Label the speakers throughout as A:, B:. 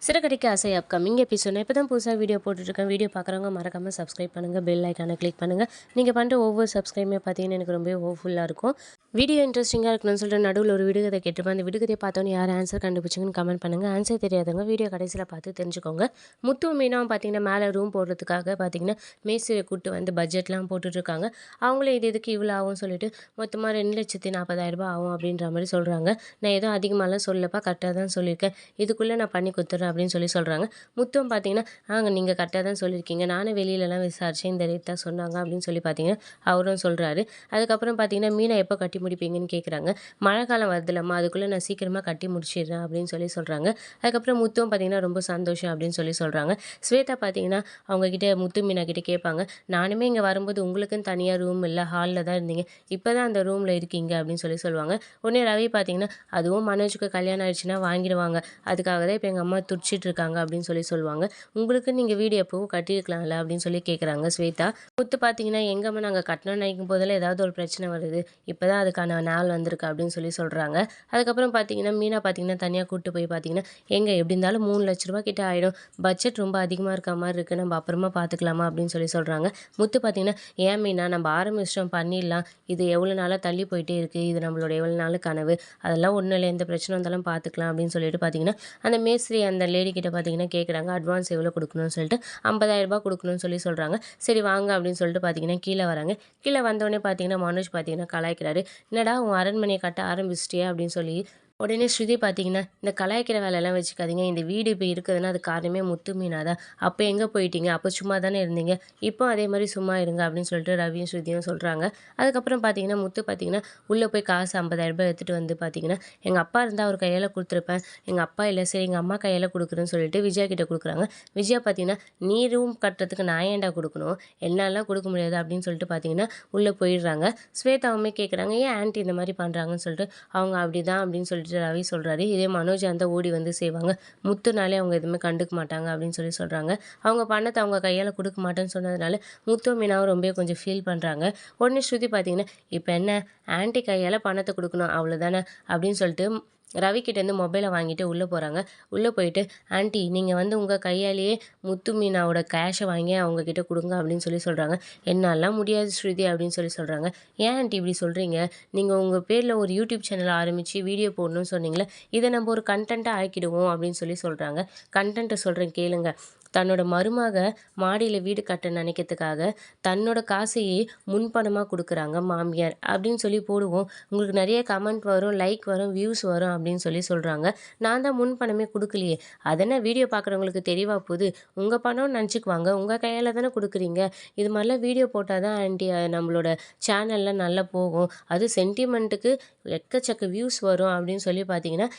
A: சிறகடிக்க ஆசை upcoming episode இப்போ தான் புதுசாக வீடியோ போட்டுட்ருக்கேன். வீடியோ பார்க்குறவங்க மறக்காமல் சப்ஸ்கிரைப் பண்ணுங்கள், பெல் ஐக்கானை கிளிக் பண்ணுங்கள். நீங்கள் பண்ணுற ஒவ்வொரு சப்ஸ்கிரைபுமே பார்த்தீங்கன்னா எனக்கு ரொம்ப ஹோப்ஃபுல்லாக இருக்கும். வீடியோ இன்ட்ரெஸ்டிங்காக இருக்கணும்னு சொல்லிட்டு நடுவில் ஒரு விடுகதை கேட்டிருப்பேன். அந்த விடுகதையை பார்த்தோன்னே யார் ஆன்சர் கண்டுபிடிச்சிங்கன்னு கமெண்ட் பண்ணுங்கள். ஆன்சர் தெரியாதவங்க வீடியோ கடைசியில் பார்த்து தெரிஞ்சுக்கோங்க. முத்து மீனாவும் பார்த்தீங்கன்னா மேலே ரூம் போடுறதுக்காக பார்த்தீங்கன்னா மேஸ்திரியை கூப்பிட்டு வந்து பட்ஜெட்லாம் போட்டுட்ருக்காங்க. அவங்களே இதுக்கு இவ்வளோ ஆகும் சொல்லிட்டு மொத்தமாக 2,40,000 ஆகும் அப்படின்ற மாதிரி சொல்கிறாங்க. நான் ஏதோ அதிகமாகலாம் சொல்லப்பா, கரெக்டாக தான் சொல்லியிருக்கேன், இதுக்குள்ளே நான் பண்ணி கொடுத்துட்றேன் அப்படின்னு சொல்கிறாங்க. முத்தும் பார்த்தீங்கன்னா நீங்கள் கரெக்டாக தான் சொல்லியிருக்கீங்க, நானும் வெளியிலலாம் விசாரித்தேன், இந்த ரேட் தான் சொன்னாங்க அப்படின்னு சொல்லி பார்த்தீங்கன்னா அவரும் சொல்கிறாரு. அதுக்கப்புறம் பார்த்தீங்கன்னா மீனை எப்போ கட்டி முடிப்பீங்கன்னு கேட்குறாங்க. மழை காலம் வருதுலம்மா, அதுக்குள்ளே நான் சீக்கிரமாக கட்டி முடிச்சிடுறேன் அப்படின்னு சொல்கிறாங்க. அதுக்கப்புறம் முத்தும் பார்த்தீங்கன்னா ரொம்ப சந்தோஷம் அப்படின்னு சொல்கிறாங்க. ஸ்வேதா பார்த்தீங்கன்னா அவங்கக்கிட்ட முத்து மீனா கிட்டே கேட்பாங்க, நானுமே இங்கே வரும்போது உங்களுக்குன்னு தனியாக ரூம் இல்லை, ஹாலில் தான் இருந்தீங்க, இப்போ தான் அந்த ரூமில் இருக்கீங்க அப்படின்னு சொல்லுவாங்க. உடனே ரவி பார்த்தீங்கன்னா அதுவும் மனோஜுக்கு கல்யாணம் ஆயிடுச்சுன்னா வாங்கிடுவாங்க, அதுக்காக தான் இப்போ எங்கள் அம்மா துடிச்சிட்டு இருக்காங்க அப்படின்னு சொல்லுவாங்க. உங்களுக்கு நீங்கள் வீடு எப்பவும் கட்டியிருக்கலாம்ல அப்படின்னு கேட்குறாங்க ஸ்வேதா. முத்து பார்த்தீங்கன்னா எங்கம்மா நாங்கள் கட்டணம் நினைக்கும் போதெல்லாம் ஏதாவது ஒரு பிரச்சனை வருது, இப்போ தான் அதுக்கான நாள் வந்திருக்கு அப்படின்னு சொல்கிறாங்க. அதுக்கப்புறம் பார்த்தீங்கன்னா மீனா பார்த்தீங்கன்னா தனியாக கூப்பிட்டு போய் பார்த்தீங்கன்னா எங்கே எப்படி இருந்தாலும் 3,00,000 கிட்ட ஆகிடும், பட்ஜெட் ரொம்ப அதிகமாக இருக்க மாதிரி இருக்குது, நம்ம அப்புறமா பார்த்துக்கலாமா அப்படின்னு சொல்கிறாங்க. முத்து பார்த்தீங்கன்னா ஏன் மீனா, நம்ம ஆரம்பிச்சிட்டோம் பண்ணிடலாம், இது எவ்வளோ நாளாக தள்ளி போயிட்டே இருக்குது, இது நம்மளோட எவ்வளோ நாள் கனவு, அதெல்லாம் ஒன்றும் இல்லை, எந்த பிரச்சனை வந்தாலும் பார்த்துக்கலாம் அப்படின்னு சொல்லிட்டு பார்த்தீங்கன்னா அந்த மேஸ்திரி அந்த லேடி கிட்ட பார்த்தீங்கன்னா கேட்குறாங்க, அட்வான்ஸ் எவ்வளோ கொடுக்கணும்னு சொல்லிட்டு 50,000 கொடுக்கணும்னு சொல்கிறாங்க. சரி வாங்க அப்படின்னு சொல்லிட்டு பார்த்தீங்கன்னா கீழே வராங்க. கீழே வந்தோடனே பார்த்தீங்கன்னா மனோஜ் பார்த்தீங்கன்னா கலாய்க்கிறாரு, என்னடா உன் அரண்மனையை கட்ட ஆரம்பிச்சிட்டியா அப்படின்னு உடனே ஸ்ருதி பார்த்தீங்கன்னா இந்த கலாய்க்கிற வேலையெல்லாம் வச்சுக்காதீங்க, இந்த வீடு இப்போ இருக்குதுன்னா அது காரணமே முத்து மீனா தான், அப்போ எங்கே போயிட்டீங்க, அப்போ சும்மா தானே இருந்தீங்க, இப்போ அதே மாதிரி சும்மா இருங்க அப்படின்னு சொல்லிட்டு ரவியும் ஸ்ருதியும் சொல்கிறாங்க. அதுக்கப்புறம் பார்த்தீங்கன்னா முத்து பார்த்தீங்கன்னா உள்ளே போய் காசு 50,000 எடுத்துகிட்டு வந்து பார்த்தீங்கன்னா எங்கள் அப்பா இருந்தால் அவர் கையால் கொடுத்துருப்பேன், எங்கள் அப்பா இல்லை, சரி எங்கள் அம்மா கையால் கொடுக்குறேன்னு சொல்லிட்டு விஜயா கிட்ட கொடுக்குறாங்க. விஜயா பார்த்தீங்கன்னா நீ ரூம் கட்டுறதுக்கு நான் ஏன்டா கொடுக்கணும், என்னாலாம் கொடுக்க முடியாது அப்படின்னு சொல்லிட்டு பார்த்தீங்கன்னா உள்ளே போயிடுறாங்க. ஸ்வேதாவுமே கேட்குறாங்க ஏன் ஆன்ட்டி இந்த மாதிரி பண்ணுறாங்கன்னு சொல்லிட்டு, அவங்க அப்படி தான் அப்படின்னு சொல்லிட்டு ரவி சொல்கிறாரு. இதே மனோஜ் அந்த ஓடி வந்து செய்வாங்க, முத்துனாலே அவங்க எதுவுமே கண்டுக்க மாட்டாங்க அப்படின்னு சொல்கிறாங்க. அவங்க பணத்தை அவங்க கையால் கொடுக்க மாட்டேன்னு சொன்னதுனால முத்து மீனாவும் ரொம்ப கொஞ்சம் ஃபீல் பண்ணுறாங்க. உடனே ஸ்ருதி பார்த்தீங்கன்னா இப்போ என்ன ஆன்ட்டி கையால் பணத்தை கொடுக்கணும் அவ்வளோதானே அப்படின்னு சொல்லிட்டு ரவிக்கிட்டேருந்து மொபைலை வாங்கிட்டு உள்ளே போகிறாங்க. உள்ளே போயிட்டு ஆன்ட்டி நீங்கள் வந்து உங்கள் கையாலேயே முத்து மீனாவோட கேஷை வாங்கி அவங்கக்கிட்ட கொடுங்க அப்படின்னு சொல்கிறாங்க. என்னாலாம் முடியாது ஸ்ருதி அப்படின்னு சொல்கிறாங்க. ஏன் ஆன்ட்டி இப்படி சொல்கிறீங்க, நீங்கள் உங்கள் பேரில் ஒரு யூடியூப் சேனல் ஆரம்பித்து வீடியோ போடணும்னு சொன்னீங்களே, இதை நம்ம ஒரு கண்டென்ட்டாக ஆக்கிடுவோம் அப்படின்னு சொல்கிறாங்க. கண்டென்ட்டை சொல்கிறேன் கேளுங்க. தன்னோட மருமக மாடியில் வீடு கட்ட நினைக்கிறதுக்காக தன்னோட காசையே முன்பணமாக கொடுக்குறாங்க மாமியார் அப்படின்னு போடுவோம், உங்களுக்கு நிறைய கமெண்ட் வரும், லைக் வரும், வியூஸ் வரும் அப்படின்னு சொல்கிறாங்க. நான் தான் முன்பணமே கொடுக்கலையே, அதென்ன வீடியோ பார்க்குறவங்களுக்கு தெரியவா போகுது, உங்கள் பணம்னு நினச்சிக்குவாங்க, உங்கள் கையால் தானே கொடுக்குறீங்க, இது மாதிரிலாம் வீடியோ போட்டால் தான் ஆன்ட்டி நம்மளோட சேனலில் நல்லா போகும், அது சென்டிமெண்ட்டுக்கு எக்கச்சக்க வியூஸ் வரும் அப்படின்னு பார்த்தீங்கன்னா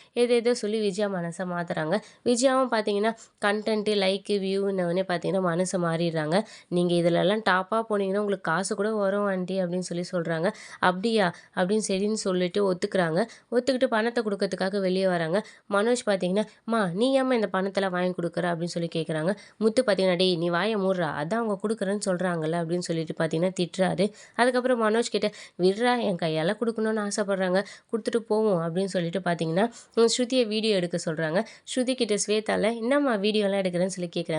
A: ஏதோ சொல்லி விஜயா மனசை மாற்றுறாங்க. விஜயாவும் பார்த்தீங்கன்னா கண்டென்ட்டு லைக்கு வியூன்னே பார்த்தீங்கன்னா மனசை மாறிடுறாங்க. நீங்கள் இதிலெல்லாம் டாப்பாக போனீங்கன்னா உங்களுக்கு காசு கூட வரும் ஆண்டி அப்படின்னு சொல்கிறாங்க. அப்படியா அப்படின்னு சரின்னு சொல்லிட்டு ஒத்துக்கிறாங்க. ஒத்துக்கிட்டு பணத்தை கொடுக்கறதுக்காக வெளியே வராங்க. மனோஜ் பார்த்தீங்கன்னா நீ ஏம்மா இந்த பணத்தெல்லாம் வாங்கி கொடுக்குற அப்படின்னு கேட்குறாங்க. முத்து பார்த்தீங்கன்னா டேய் நீ வாயை மூடுறா, அதான் அவங்க கொடுக்குறேன்னு சொல்கிறாங்கல்ல அப்படின்னு சொல்லிட்டு பார்த்தீங்கன்னா திட்டுறாரு. அதுக்கப்புறம் மனோஜ் கிட்ட விடுறா, என் கையால் கொடுக்கணும்னு ஆசைப்பட்றாங்க, கொடுத்துட்டு போவோம் அப்படின்னு சொல்லிட்டு பார்த்தீங்கன்னா ஸ்ருதியை வீடியோ எடுக்க சொல்கிறாங்க. ஸ்ருதி கிட்ட ஸ்வேதாவில் என்னம்மா வீடியோலாம் எடுக்கிறேன்னு கேட்குறாங்க.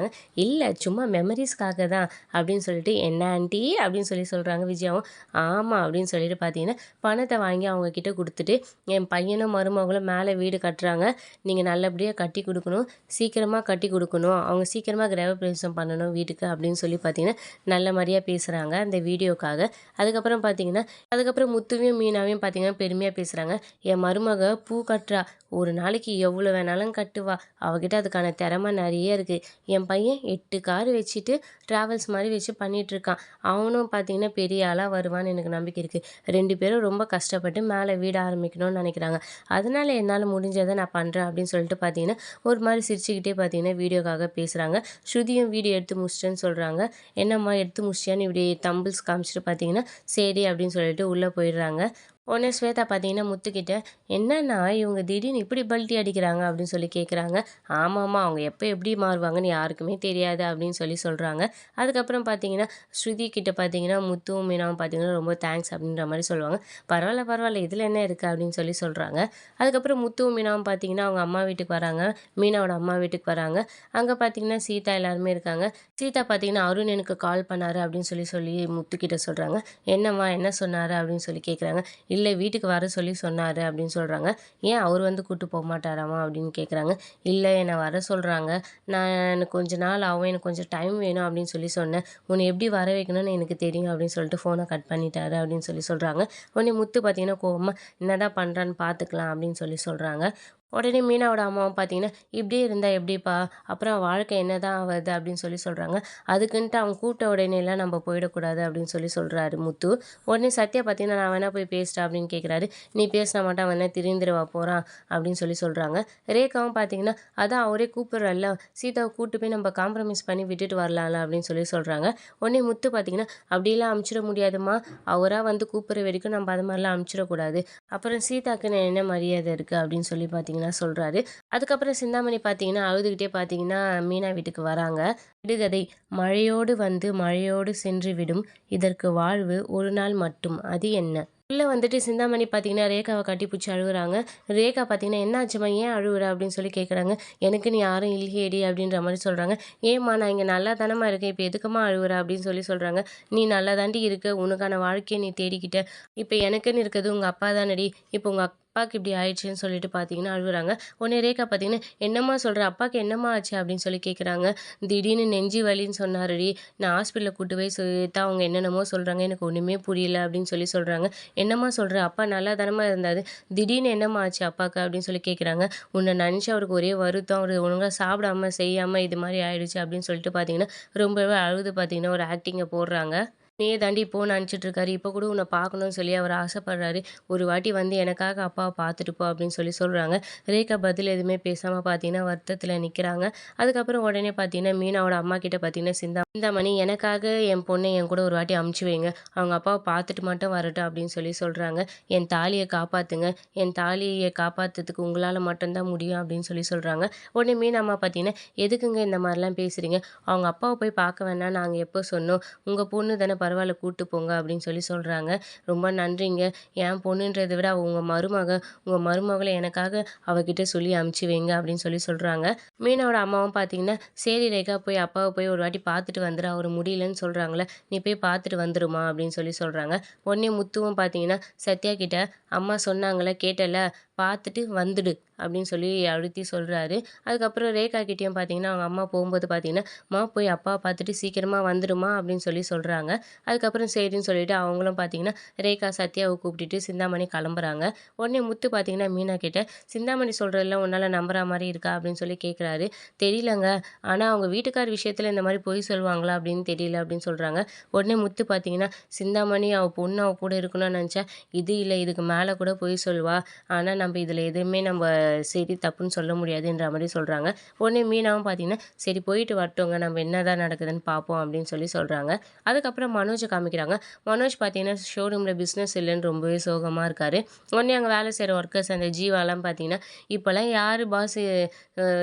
A: இல்லை சும்மா மெமரிஸ்க்காக தான் அப்படின்னு சொல்லிட்டு என்ன ஆண்டி அப்படின்னு சொல்கிறாங்க. விஜயாவும் ஆமாம் அப்படின்னு சொல்லிட்டு பார்த்தீங்கன்னா பணத்தை வாங்கி அவங்க கிட்ட கொடுத்துட்டு என் பையனும் மருமகளும் மேலே வீடு கட்டுறாங்க, நீங்கள் நல்லபடியாக கட்டி கொடுக்கணும், சீக்கிரமாக கட்டி கொடுக்கணும், அவங்க சீக்கிரமாக கிரகப்பிரவேசம் பண்ணணும் வீட்டுக்கு அப்படின்னு பார்த்தீங்கன்னா நல்ல மாதிரியாக பேசுகிறாங்க அந்த வீடியோக்காக. அதுக்கப்புறம் முத்துவையும் மீனாவையும் பார்த்தீங்கன்னா பெருமையாக பேசுகிறாங்க. என் மருமக பூ கட்டுறா, ஒரு நாளைக்கு எவ்வளோ வேணாலும் கட்டுவா, அவகிட்ட அதுக்கான திறமை நிறைய இருக்குது, என் பையன் 8 கார் வச்சுட்டு ட்ராவல்ஸ் மாதிரி வச்சு பண்ணிகிட்ருக்கான், அவனும் பார்த்தீங்கன்னா பெரிய ஆளாக வருவான்னு எனக்கு நம்பிக்கை இருக்குது, 2 பேரும் ரொம்ப கஷ்டப்பட்டு மேலே வீடு ஆரம்பிக்கணும்னு நினைக்கிறாங்க, அதனால் என்னால் முடிஞ்சதை நான் பண்ணுறேன் அப்படின்னு பார்த்தீங்கன்னா ஒரு மாதிரி சிரிச்சுக்கிட்டே பார்த்தீங்கன்னா வீடியோக்காக பேசுகிறாங்க. ஸ்ருதியும் வீடியோ எடுத்து முடிச்சிட்டேன்னு சொல்கிறாங்க. என்னம்மா எடுத்து முடிச்சியான்னு இப்படி தம்பிள்ஸ் காமிச்சிட்டு பார்த்தீங்கன்னா சரி அப்படின்னு சொல்லிட்டு உள்ளே போயிடுறாங்க. உடனே ஸ்வேதா பார்த்தீங்கன்னா முத்துக்கிட்ட, "என்னண்ணா இவங்க திடீர்னு இப்படி பல்டி அடிக்கிறாங்க?" அப்படின்னு சொல்லி கேட்குறாங்க. "ஆமாம்மா, அவங்க எப்போ எப்படி மாறுவாங்கன்னு யாருக்குமே தெரியாது" அப்படின்னு சொல்லி சொல்கிறாங்க. அதுக்கப்புறம் பார்த்தீங்கன்னா, ஸ்ருதி கிட்ட பார்த்தீங்கன்னா, முத்துவும் மீனாவும் பார்த்தீங்கன்னா, "ரொம்ப தேங்க்ஸ்" அப்படின்ற மாரி சொல்லுவாங்க. "பரவால்ல, பரவால்ல. இதில என்ன இருக்கு?" அப்படின்னு சொல்லி சொல்கிறாங்க. அதுக்கப்புறம் முத்துவும் மீனாவும் பார்த்தீங்கன்னா, அவங்க அம்மா வீட்டுக்கு வராங்க. மீனாவோட அம்மா வீட்டுக்கு வராங்க. அங்க பார்த்தீங்கன்னா, சீதா எல்லாருமே இருக்காங்க. சீதா பார்த்தீங்கன்னா, "அருண் எனக்கு கால் பண்ணாரு" அப்படின்னு சொல்லி சொல்லி முத்துக்கிட்ட சொல்கிறாங்க. "என்னம்மா, என்ன சொன்னாரு?" அப்படின்னு சொல்லி கேட்குறாங்க. "இல்ல, வீட்டுக்கு வர சொல்லி சொன்னாரு" அப்படின்னு சொல்றாங்க. "ஏன் அவர் வந்து கூட்டு போமாட்டாராம்மா?" அப்படின்னு கேட்குறாங்க. "இல்ல, என்ன வர சொல்றாங்க. நான் எனக்கு கொஞ்ச நாள் ஆகும். எனக்கு கொஞ்சம் டைம் வேணும்" அப்படின்னு சொல்லி சொன்னேன். "உன்ன எப்படி வர வைக்கணும்னு எனக்கு தெரியும்" அப்படின்னு சொல்லிட்டு ஃபோன கட் பண்ணிட்டாரு அப்படின்னு சொல்லி சொல்றாங்க. உடனே முத்து பார்த்தீங்கன்னா கோவமா, "என்னடா பண்றான்னு பார்த்துக்கலாம்" அப்படின்னு சொல்லி சொல்றாங்க. உடனே மீனாவோட அம்மாவும் பார்த்தீங்கன்னா, "இப்படியே இருந்தா எப்படிப்பா? அப்புறம் வாழ்க்கை என்னதான் ஆவது?" அப்படின்னு சொல்லி சொல்றாங்க. "அதுக்குன்ட்டு அவங்க கூப்பிட்ட உடனேலாம் நம்ம போயிடக்கூடாது" அப்படின்னு சொல்லி சொல்றாரு முத்து. உடனே சத்யா பார்த்தீங்கன்னா, "நான் வேணா போய் பேசட்டா?" அப்படின்னு கேட்குறாரு. "நீ பேசினா மட்டும் அவன் என்ன திருந்திரவா போறான்?" அப்படின்னு சொல்லி சொல்றாங்க. ரேகாவும் பார்த்தீங்கன்னா, "அதான் அவரே கூப்பிடுறார்ல, சீதாவ கூட்டு போய் நம்ம காம்ப்ரமைஸ் பண்ணி விட்டுட்டு வரலாம்ல" அப்படின்னு சொல்லி சொல்றாங்க. உடனே முத்து பார்த்தீங்கன்னா, "அப்படிலாம் அனுப்பிச்சிட முடியாதும்மா. அவரா வந்து கூப்பிடுற வரைக்கும் நம்ம அது மாதிரிலாம் அனுப்பிச்சிடக்கூடாது. அப்புறம் சீதாக்குன்னு என்ன மரியாதை இருக்கு?" அப்படின்னு சொல்லி பார்த்தீங்கன்னா சொல்றாரு. அதுக்கப்புறம் சிந்தாமணி பார்த்தீங்கன்னா, அழுதுகிட்டே பார்த்தீங்கன்னா, மீனா வீட்டுக்கு வராங்க. விடுகதை: மழையோடு வந்து மழையோடு சென்று விடும். இதற்கு வாழ்வு ஒரு நாள் மட்டும். அது என்ன? உள்ள வந்துட்டு சிந்தாமணி பார்த்தீங்கன்னா, ரேகாவ கட்டிப்புடிச்சு அழுவுறாங்க. ரேகா பார்த்தீங்கன்னா, "என்னாச்சும்மா? ஏன் அழுவுற?" அப்படின்னு சொல்லி கேட்குறாங்க. "எனக்குன்னு யாரும் இல்லையேடி" அப்படின்ற மாரி சொல்றாங்க. "ஏம்மா, நான் இங்க நல்லா தானம்மா இருக்கேன். இப்ப எதுக்கும்மா அழுவுற?" அப்படின்னு சொல்லி சொல்றாங்க. "நீ நல்லா தாண்டி இருக்க. உனக்கான வாழ்க்கைய நீ தேடிக்கிட்ட. இப்ப எனக்குன்னு இருக்கிறது உங்க அப்பா தானடி. இப்ப உங்க அப்பாக்கு இப்படி ஆயிடுச்சுன்னு" சொல்லிட்டு பார்த்தீங்கன்னா அழுவுறாங்க. உடனே ரேகா பார்த்தீங்கன்னா, "என்னம்மா சொல்ற? அப்பாக்கு என்னம்மா ஆச்சு?" அப்படின்னு சொல்லி கேட்குறாங்க. "திடீர்னு நெஞ்சு வலின்னு சொன்னாருடி. நான் ஹாஸ்பிட்டல்ல கூட்டு போய் சேர்த்தா அவங்க என்னென்னமோ சொல்றாங்க. எனக்கு ஒண்ணுமே புரியல" அப்படின்னு சொல்லி சொல்றாங்க. "என்னம்மா சொல்ற? அப்பா நல்லா தானம்மா இருந்தாரு. திடீர்னு என்னம்மா ஆச்சு அப்பாக்கு?" அப்படின்னு சொல்லி கேட்குறாங்க. "உன்ன நினச்சு அவருக்கு ஒரே வருத்தம். அவரு ஒழுங்கா சாப்பிடாம, செய்யாம இது மாரி ஆயிடுச்சு" அப்படின்னு சொல்லிட்டு பார்த்தீங்கன்னா, ரொம்பவே அழுது பார்த்தீங்கன்னா ஒரு ஆக்டிங்க போடுறாங்க. "நீயே தாண்டி ஃபோன் அனுப்பிச்சுட்டு இருக்காரு. இப்ப கூட உன்ன பார்க்கணும்னு சொல்லி அவரு ஆசைப்படுறாரு. ஒரு வாட்டி வந்து எனக்காக அப்பாவ பார்த்துட்டு போ" அப்படின்னு சொல்லி சொல்றாங்க. ரேகா பதில் எதுவுமே பேசாம பார்த்தீங்கன்னா வருத்தத்தில நிக்கிறாங்க. அதுக்கப்புறம் உடனே பார்த்தீங்கன்னா, மீனாவோட அம்மா கிட்ட பார்த்தீங்கன்னா, "சிந்தாமணி, எனக்காக என் பொண்ண என் கூட ஒரு வாட்டி அனுப்பிச்சு வைங்க. அவங்க அப்பாவ பார்த்துட்டு மட்டும் வரட்டும்" அப்படின்னு சொல்லி சொல்றாங்க. "என் தாலிய காப்பாத்துங்க. என் தாலிய காப்பாத்துறதுக்கு உங்களால மட்டும் தான் முடியும்" அப்படின்னு சொல்லி சொல்றாங்க. உடனே மீனா அம்மா பார்த்தீங்கன்னா, "எதுக்குங்க இந்த மாரிலாம் பேசுறீங்க? அவங்க அப்பாவ போய் பார்க்க வேணாம்னு நாங்க எப்போ சொன்னோம்? உங்க பொண்ணு தானே, பரவாயில்ல கூட்டு போங்க" அப்படின்னு சொல்லி சொல்றாங்க. "ரொம்ப நன்றிங்க. என் பொண்ணுன்றத விட அவ உங்க மருமக. உங்க மருமகள எனக்காக அவகிட்ட சொல்லி அனுப்பிச்சு வைங்க" அப்படின்னு சொல்லி சொல்றாங்க. மீனாவோட அம்மாவும் பார்த்தீங்கன்னா, "சரி ரேகா, போய் அப்பாவ போய் ஒரு வாட்டி பார்த்துட்டு வந்துரு. அவரு முடியலன்னு சொல்றாங்கல்ல, நீ போய் பார்த்துட்டு வந்துருமா" அப்படின்னு சொல்லி சொல்றாங்க. உடனே முத்துவும் பார்த்தீங்கன்னா, சத்யா கிட்ட, "அம்மா சொன்னாங்கல்ல, கேட்டல்ல, பார்த்துட்டு வந்துடு" அப்படின்னு சொல்லி அழுத்தி சொல்றாரு. அதுக்கப்புறம் ரேகா கிட்டயும் பார்த்தீங்கன்னா, அவங்க அம்மா போகும்போது பார்த்தீங்கன்னா, "அம்மா, போய் அப்பாவ பார்த்துட்டு சீக்கிரமா வந்துடுமா" அப்படின்னு சொல்லி சொல்றாங்க. அதுக்கப்புறம் சரின்னு சொல்லிட்டு அவங்களும் பார்த்தீங்கன்னா, ரேகா சத்யாவ கூப்பிட்டுட்டு சிந்தாமணி கிளம்புறாங்க. உடனே முத்து பார்த்தீங்கன்னா, மீனா கிட்ட, "சிந்தாமணி சொல்றதெல்லாம் உன்னால நம்புற மாரி இருக்கா?" அப்படின்னு சொல்லி கேட்குறாரு. "தெரியலங்க. ஆனா அவங்க வீட்டுக்கார் விஷயத்துல இந்த மாரி பொய் சொல்லுவாங்களா அப்படின்னு தெரியல" அப்படின்னு சொல்றாங்க. உடனே முத்து பார்த்தீங்கன்னா, "சிந்தாமணி அவ பொண்ணு அவ கூட இருக்கணும்னு நெனச்சா, இது இல்ல, இதுக்கு மேல கூட பொய் சொல்லுவா. ஆனா நம்ப இதுல எதுவுமே நம்ப சரி, தப்புன்னு சொல்ல முடியாதுன்ற" மாரி சொல்றாங்க. உடனே மீனாவும் பார்த்தீங்கன்னா, "சரி, போயிட்டு வரட்டுங்க. நம்ம என்னதான் நடக்குதுன்னு பார்ப்போம்" அப்படின்னு சொல்லி சொல்றாங்க. அதுக்கப்புறம் மனோஜ காமிக்கிறாங்க. மனோஜ் பார்த்தீங்கன்னா, ஷோரூம்ல பிசினஸ் இல்லன்னு ரொம்பவே சோகமா இருக்காரு. உடனே அங்க வேலை செய்ற ஒர்க்கர்ஸ் அந்த ஜீவாலாம் பார்த்தீங்கன்னா, "இப்பலாம் யாரு பாஸு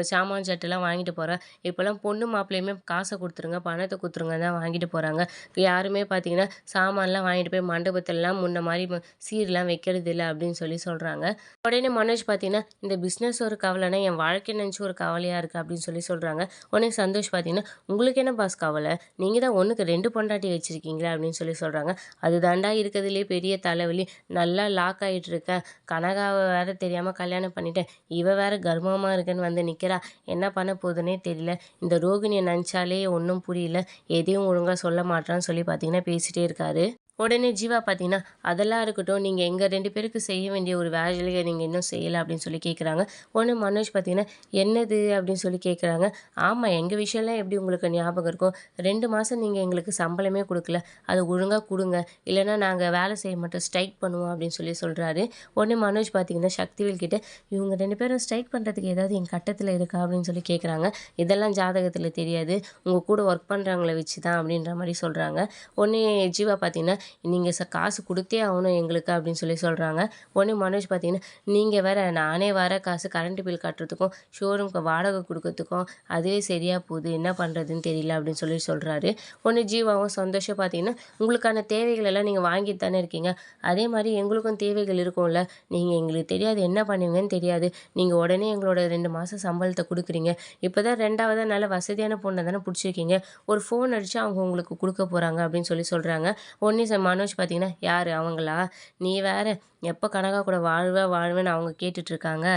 A: சாமான் சட்டெல்லாம் வாங்கிட்டு போறா? இப்பலாம் பொண்ணு மாப்பிள்ளையுமே காச குடுத்துருங்க, பணத்த குடுத்துருங்கன்னு தான் வாங்கிட்டு போறாங்க. யாருமே பார்த்தீங்கன்னா, சாமான்லாம் வாங்கிட்டு போய் மண்டபத்துலலாம் முன்ன மாரி சீர்லாம் வைக்கிறதில்ல" அப்படின்னு சொல்லி சொல்றாங்க. உடனே மனோஜ் பார்த்தீங்கன்னா, "இந்த பிசினஸ் ஒரு கவலைன்னா, என் வாழ்க்கைய நெனச்சு ஒரு கவலையா இருக்கு" அப்படின்னு சொல்லி சொல்றாங்க. உடனே சந்தோஷ் பார்த்தீங்கன்னா, "உங்களுக்கு என்ன பாஸ் கவல? நீங்க தான் 1க்கு 2 பொண்டாட்டி வச்சிருக்கீங்களே" அப்படின்னு சொல்லி சொல்றாங்க. "அதுதான்டா இருக்கறதுலயே பெரிய தலைவலி. நல்லா லாக் ஆயிட்டு இருக்கேன். கனகாவ வேற தெரியாம கல்யாணம் பண்ணிட்டேன். இவ வேற கர்ப்பமா இருக்குன்னு வந்து நிக்கிறா. என்ன பண்ண போதுன்னே தெரியல. இந்த ரோகிணிய நெனச்சாலே ஒண்ணும் புரியல. எதையும் ஒழுங்கா சொல்ல மாட்றான்னு" சொல்லி பார்த்தீங்கன்னா பேசிட்டே இருக்காரு. உடனே ஜீவா பார்த்தீங்கன்னா, "அதெல்லாம் இருக்கட்டும். நீங்க எங்க 2 பேருக்கு செய்ய வேண்டிய ஒரு வேலைய நீங்க இன்னும் செய்யல" அப்படின்னு சொல்லி கேட்குறாங்க. உடனே மனோஜ் பார்த்தீங்கன்னா, "என்னது?" அப்படின்னு சொல்லி கேட்குறாங்க. "ஆமா, எங்க விஷயம்லாம் எப்படி உங்களுக்கு ஞாபகம் இருக்கும்? 2 மாசம் நீங்க எங்களுக்கு சம்பளமே குடுக்கல. அத ஒழுங்கா குடுங்க. இல்லன்னா நாங்க வேலை செய்ய மாட்டோம். ஸ்ட்ரைக் பண்ணுவோம்" அப்படின்னு சொல்லி சொல்றாரு. உடனே மனோஜ் பார்த்தீங்கன்னா, சக்திவேல் கிட்ட, "இவங்க 2 பேரும் ஸ்ட்ரைக் பண்றதுக்கு ஏதாவது என் கட்டத்துல இருக்கா?" அப்படின்னு சொல்லி கேட்குறாங்க. "இதெல்லாம் ஜாதகத்துல தெரியாது. உங்க கூட ஒர்க் பண்றவங்கள வச்சு தான்" அப்படின்ற மாரி சொல்றாங்க. உடனே ஜீவா பார்த்தீங்கன்னா, நீங்கள் காசு கொடுத்தே ஆகணும் எங்களுக்கு அப்படின்னு சொல்கிறாங்க. உடனே மனோஜ் பார்த்தீங்கன்னா, நீங்கள் வேற நானே வர காசு கரண்ட் பில் கட்டுறதுக்கும் ஷோரூம்க்கு வாடகை கொடுக்கறதுக்கும் அதுவே சரியாக போகுது, என்ன பண்ணுறதுன்னு தெரியல அப்படின்னு சொல்கிறாரு. உடனே ஜீவாவும் சந்தோஷம் பார்த்தீங்கன்னா, உங்களுக்கான தேவைகள் எல்லாம் நீங்கள் வாங்கிட்டு தானே இருக்கீங்க, அதே மாதிரி எங்களுக்கும் தேவைகள் இருக்கும்ல, நீங்கள் எங்களுக்கு தெரியாது என்ன பண்ணுவீங்கன்னு தெரியாது, நீங்கள் உடனே எங்களோட 2 மாதம் சம்பளத்தை கொடுக்குறீங்க, இப்போ தான் 2வதா நல்ல வசதியான பொண்ணை தானே பிடிச்சிருக்கீங்க, ஒரு ஃபோன் அடித்து அவங்க உங்களுக்கு கொடுக்க போகிறாங்க அப்படின்னு சொல்கிறாங்க. உடனே மனோஜ் பார்த்தீங்கன்னா, யார் அவங்களா, நீ வேற எப்போ கனகா கூட வாழ்வேன்னு அவங்க கேட்டுட்ருக்காங்க,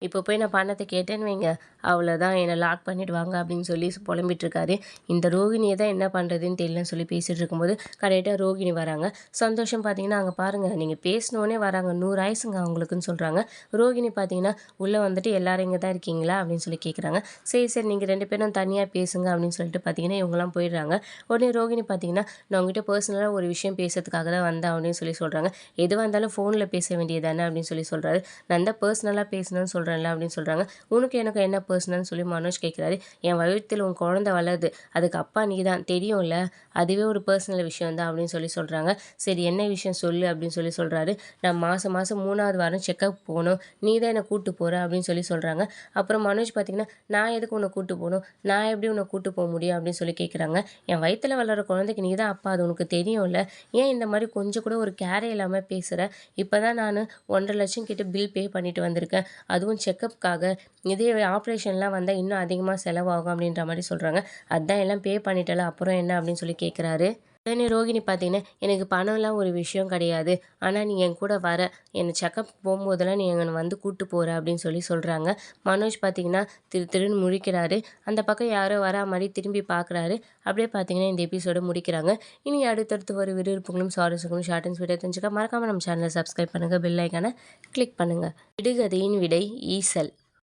A: இப்போ போய் நான் பணத்தை கேட்டேன்னு வைங்க, அவ்வளோதான் என்னை லாக் பண்ணிவிடுவாங்க அப்படின்னு புலம்பிகிட்ருக்காரு. இந்த ரோகிணியை தான் என்ன பண்ணுறதுன்னு தெரியலன்னு பேசிகிட்டு இருக்கும்போது கரெக்டாக ரோகிணி வராங்க. சந்தோஷம் பார்த்தீங்கன்னா, அங்கே பாருங்கள் நீங்கள் பேசினோன்னே வராங்க, 100 ஆயுசுங்க அவங்களுக்குன்னு சொல்கிறாங்க. ரோகிணி பார்த்தீங்கன்னா உள்ளே வந்துட்டு எல்லாரும் இங்கே தான் இருக்கீங்களா அப்படின்னு கேட்குறாங்க. சரி நீங்கள் 2 பேரும் தனியாக பேசுங்க அப்படின்னு சொல்லிட்டு பார்த்தீங்கன்னா இவங்கெல்லாம் போயிடுறாங்க. உடனே ரோகிணி பார்த்தீங்கன்னா, நான் உங்ககிட்ட பர்சனலாக ஒரு விஷயம் பேசுறதுக்காக தான் வந்தேன் அப்படின்னு சொல்கிறாங்க. எதுவாக இருந்தாலும் ஃபோனில் பேச வேண்டியதானே அப்படின்னு சொல்கிறாரு. நான் தான் பர்சனலாக பேசணும்னு சொல்கிறேன்ல அப்படின்னு சொல்கிறாங்க. உனக்கு எனக்கு என்ன பர்சனல்னு மனோஜ் கேட்குறாரு. என் வயிற்றில் உன் குழந்தை வளருது, அதுக்கு அப்பா நீ தான் தெரியும்ல, அதுவே ஒரு பர்சனல் விஷயம் தான் அப்படின்னு சொல்கிறாங்க. சரி என்ன விஷயம் சொல்லு அப்படின்னு சொல்கிறாரு. நான் மாதம் 3வது வாரம் செக்கப் போகணும், நீ தான் என்னை கூப்பிட்டு போகிற அப்படின்னு சொல்கிறாங்க. அப்புறம் மனோஜ் பார்த்தீங்கன்னா, நான் எதுக்கு உன்னை கூப்பிட்டு போகணும், நான் எப்படி உன்னை கூப்பிட்டு போக முடியும் அப்படின்னு கேட்குறாங்க. என் வயிற்றில் வளர குழந்தைக்கு நீ தான் அப்பா, அது உனக்கு தெரியும்ல, ஏன் இந்த மாதிரி கொஞ்சம் கூட ஒரு கேரே இல்லாமல் பேசுகிற, இப்போ தான் நான் 1.5 லட்சம் கிட்ட பில் பே பண்ணிட்டு வந்திருக்கேன், அதுவும் செக்கப்புக்காக, இதே ஆப்ரேஷன்லாம் வந்தால் இன்னும் அதிகமாக செலவாகும் அப்படின்ற மாதிரி சொல்கிறாங்க. அதான் எல்லாம் பே பண்ணிட்டல, அப்புறம் என்ன அப்படின்னு கேட்குறாரு. உடனே ரோகிணி பார்த்தீங்கன்னா, எனக்கு பணம்லாம் ஒரு விஷயம் கிடையாது, ஆனால் நீ என் கூட வர, என்னை செக்கப் போகும்போதெல்லாம் நீ என்னை வந்து கூப்பிட்டு போகிற அப்படின்னு சொல்கிறாங்க. மனோஜ் பார்த்தீங்கன்னா திருன்னு முழிக்கிறாரு. அந்த பக்கம் யாரோ வரா மாதிரி திரும்பி பார்க்குறாரு. அப்படியே பார்த்தீங்கன்னா இந்த எபிசோட முடிக்கிறாங்க. இனி அடுத்தடுத்து ஒரு விறுவிறுப்புகளும் சுவாரஸ்யங்களும் ஷார்ட் அண்ட் ஸ்வீட்டாக தெரிஞ்சுக்க மறக்காமல் நம்ம சேனலை சப்ஸ்கிரைப் பண்ணுங்கள், பெல் ஐக்கானை கிளிக் பண்ணுங்கள். விடுகதையின் விடை ஈசல்.